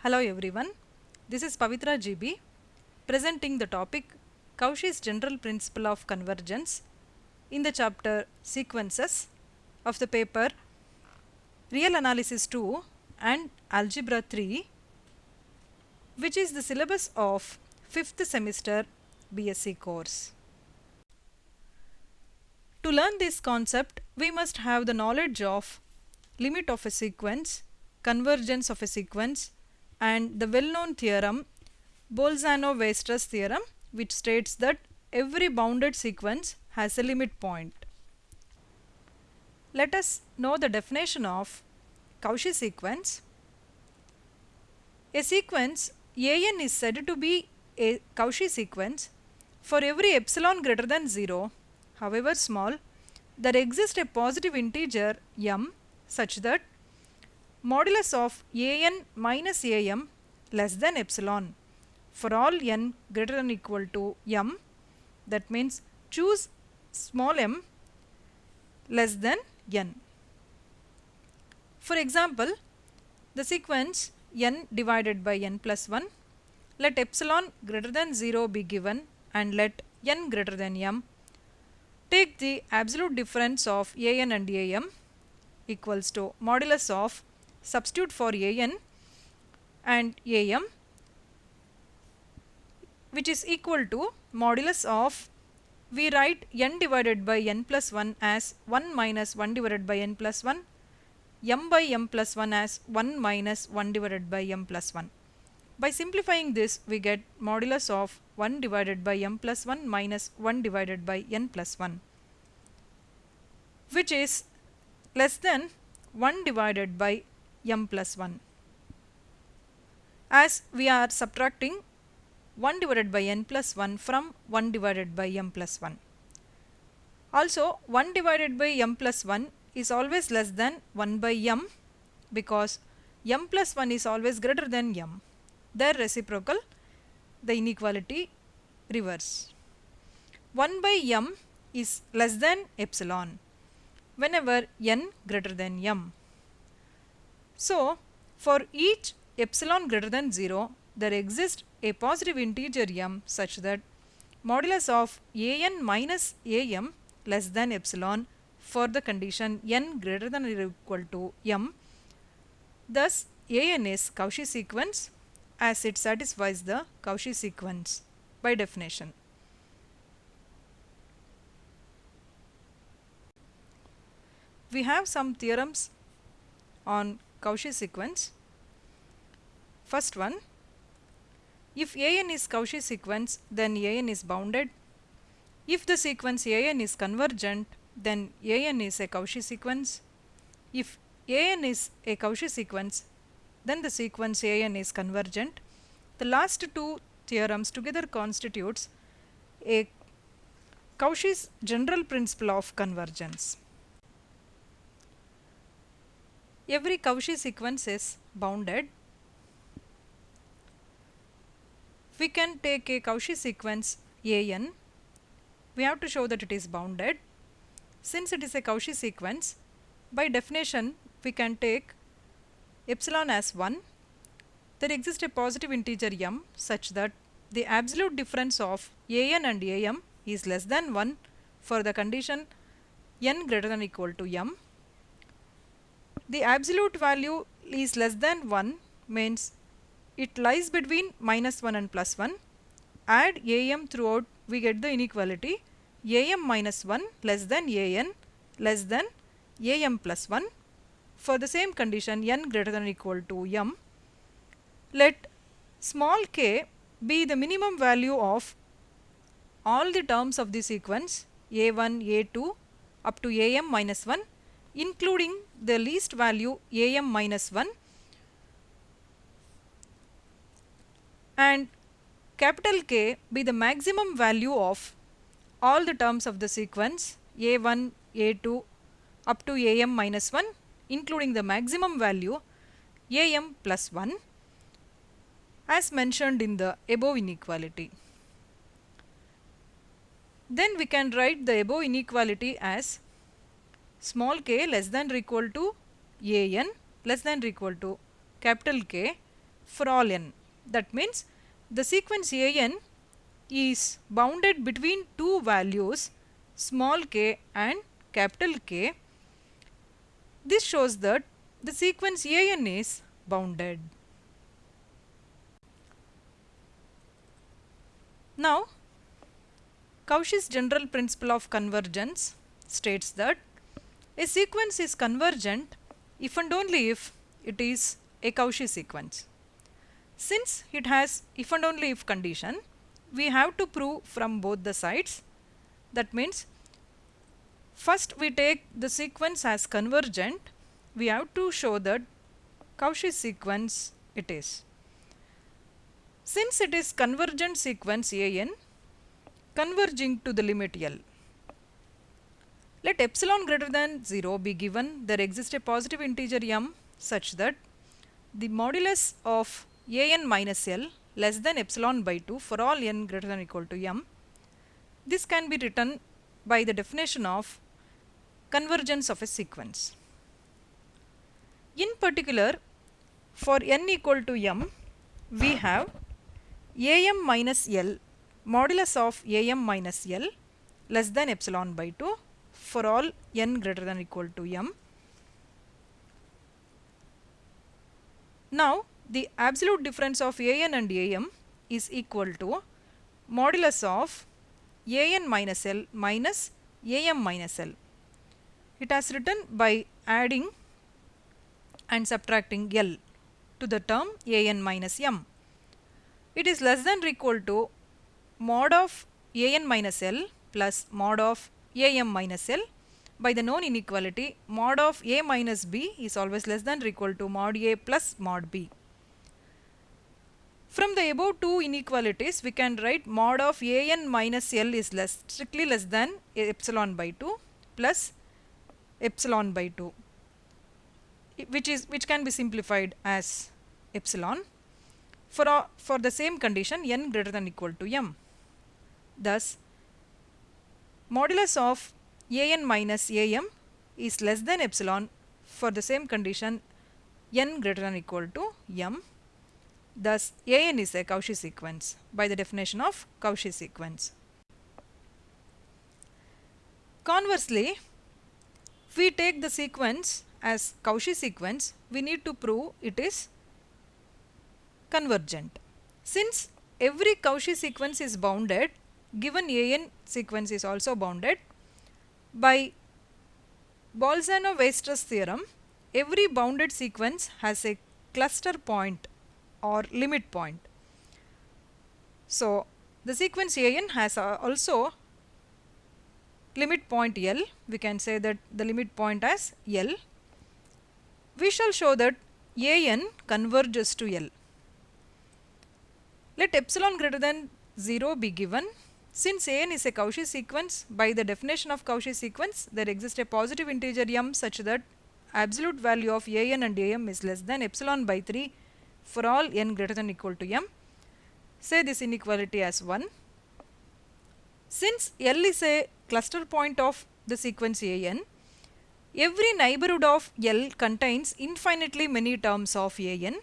Hello everyone, this is Pavitra GB presenting the topic Cauchy's General Principle of Convergence in the chapter Sequences of the paper Real Analysis 2 and Algebra 3, which is the syllabus of 5th semester BSc course. To learn this concept, we must have the knowledge of limit of a sequence, convergence of a sequence, and the well-known theorem Bolzano-Weierstrass theorem, which states that every bounded sequence has a limit point. Let us know the definition of Cauchy sequence. A sequence AN is said to be a Cauchy sequence for every epsilon greater than 0, however small, there exists a positive integer m such that modulus of an minus am less than epsilon for all n greater than or equal to m, that means choose small m less than n. For example, the sequence n divided by n plus 1, let epsilon greater than 0 be given and let n greater than m. Take the absolute difference of an and am equals to modulus of, substitute for an and am, which is equal to modulus of, we write n divided by n plus 1 as 1 minus 1 divided by n plus 1, m by m plus 1 as 1 minus 1 divided by m plus 1. By simplifying this, we get modulus of 1 divided by m plus 1 minus 1 divided by n plus 1, which is less than 1 divided by m plus 1. As we are subtracting 1 divided by n plus 1 from 1 divided by m plus 1. Also, 1 divided by m plus 1 is always less than 1 by m because m plus 1 is always greater than m. Their reciprocal, the inequality reverse. 1 by m is less than epsilon whenever n greater than m. So, for each epsilon greater than 0, there exists a positive integer m such that modulus of an minus am less than epsilon for the condition n greater than or equal to m. Thus, an is Cauchy sequence as it satisfies the Cauchy sequence by definition. We have some theorems on Cauchy sequence. First one, if an is Cauchy sequence, then an is bounded. If the sequence an is convergent, then an is a Cauchy sequence. If an is a Cauchy sequence, then the sequence an is convergent. The last two theorems together constitutes a Cauchy's general principle of convergence. Every Cauchy sequence is bounded. We can take a Cauchy sequence an. We have to show that it is bounded. Since it is a Cauchy sequence, by definition we can take epsilon as 1. There exists a positive integer m such that the absolute difference of an and am is less than 1 for the condition n greater than or equal to m. The absolute value is less than 1 means it lies between minus 1 and plus 1. Add am throughout, we get the inequality am minus 1 less than an less than am plus 1 for the same condition n greater than or equal to m. Let small k be the minimum value of all the terms of the sequence a1, a2 up to am minus 1, including the least value am minus 1, and capital K be the maximum value of all the terms of the sequence a1, a2 up to am minus 1, including the maximum value am plus 1 as mentioned in the above inequality. Then we can write the above inequality as small k less than or equal to an less than or equal to capital K for all n. That means the sequence an is bounded between two values small k and capital K. This shows that the sequence an is bounded. Now, Cauchy's general principle of convergence states that a sequence is convergent if and only if it is a Cauchy sequence. Since it has if and only if condition, we have to prove from both the sides. That means first we take the sequence as convergent. We have to show that Cauchy sequence it is. Since it is convergent sequence an converging to the limit L, let epsilon greater than 0 be given there exists a positive integer m such that the modulus of an minus L less than epsilon by 2 for all n greater than or equal to m. This can be written by the definition of convergence of a sequence. In particular, for n equal to m, we have am minus L modulus of am minus L less than epsilon by 2 for all n greater than or equal to m. Now, the absolute difference of an and am is equal to modulus of an minus L minus am minus L. It has written by adding and subtracting L to the term an minus m. It is less than or equal to mod of an minus L plus mod of am minus L. By the known inequality, mod of a minus b is always less than or equal to mod a plus mod b. From the above two inequalities, we can write mod of an minus L is strictly less than epsilon by 2 plus epsilon by 2, which can be simplified as epsilon for the same condition n greater than or equal to m. Thus, modulus of an minus am is less than epsilon for the same condition n greater than or equal to m. Thus, an is a Cauchy sequence by the definition of Cauchy sequence. Conversely, if we take the sequence as Cauchy sequence, we need to prove it is convergent. Since every Cauchy sequence is bounded, given an sequence is also bounded, by Bolzano-Weierstrass theorem, every bounded sequence has a cluster point or limit point. So, the sequence an has also limit point L. We can say that the limit point as L. We shall show that an converges to L. Let epsilon greater than 0 be given. Since an is a Cauchy sequence, by the definition of Cauchy sequence, there exists a positive integer m such that absolute value of an and am is less than epsilon by 3 for all n greater than or equal to m. Say this inequality as 1. Since L is a cluster point of the sequence an, every neighborhood of L contains infinitely many terms of an.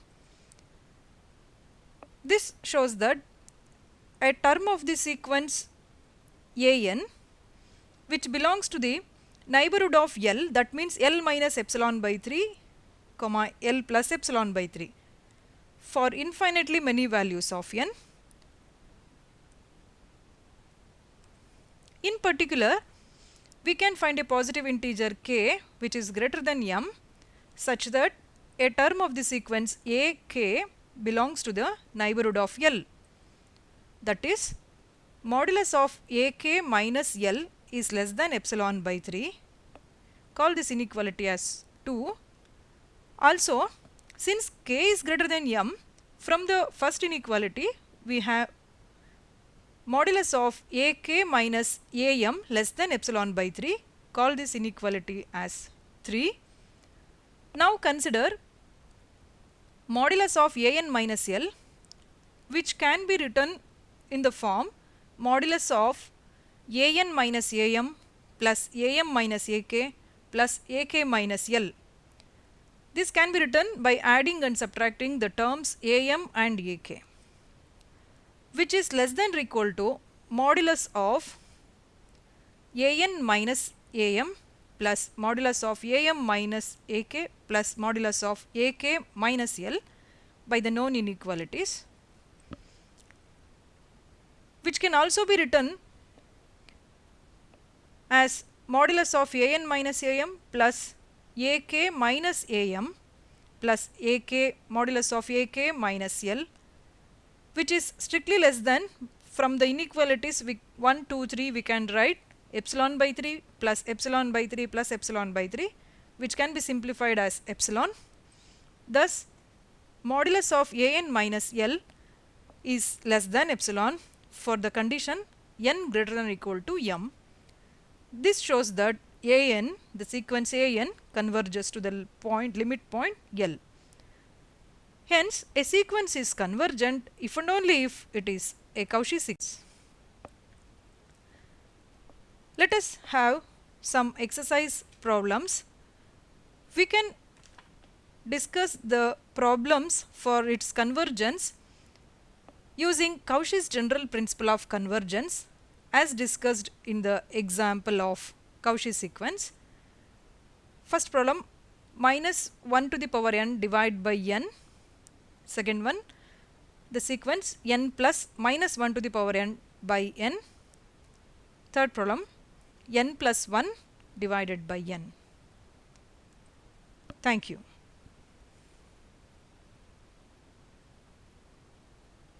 This shows that a term of the sequence an which belongs to the neighborhood of L, that means L minus epsilon by 3, L plus epsilon by 3 for infinitely many values of n. In particular, we can find a positive integer k which is greater than m such that a term of the sequence ak belongs to the neighborhood of L. That is, modulus of ak minus L is less than epsilon by 3. Call this inequality as 2. Also, since k is greater than m, from the first inequality we have modulus of ak minus am less than epsilon by 3. Call this inequality as 3. Now consider modulus of an minus L, which can be written in the form modulus of an minus am plus am minus ak plus ak minus L. This can be written by adding and subtracting the terms am and ak, which is less than or equal to modulus of an minus am plus modulus of am minus ak plus modulus of ak minus l by the known inequalities, which can also be written as modulus of an minus am plus ak minus am plus ak modulus of ak minus l, which is strictly less than. From the inequalities 1, 2, 3 we can write epsilon by 3 plus epsilon by 3 plus epsilon by 3, which can be simplified as epsilon. Thus, modulus of an minus l is less than epsilon for the condition n greater than or equal to m. This shows that an, the sequence an, converges to the limit point L. Hence, a sequence is convergent if and only if it is a Cauchy sequence. Let us have some exercise problems. We can discuss the problems for its convergence using Cauchy's general principle of convergence as discussed in the example of Cauchy sequence. First problem, minus 1 to the power n divided by n. Second one, the sequence n plus minus 1 to the power n by n. Third problem, n plus 1 divided by n. Thank you.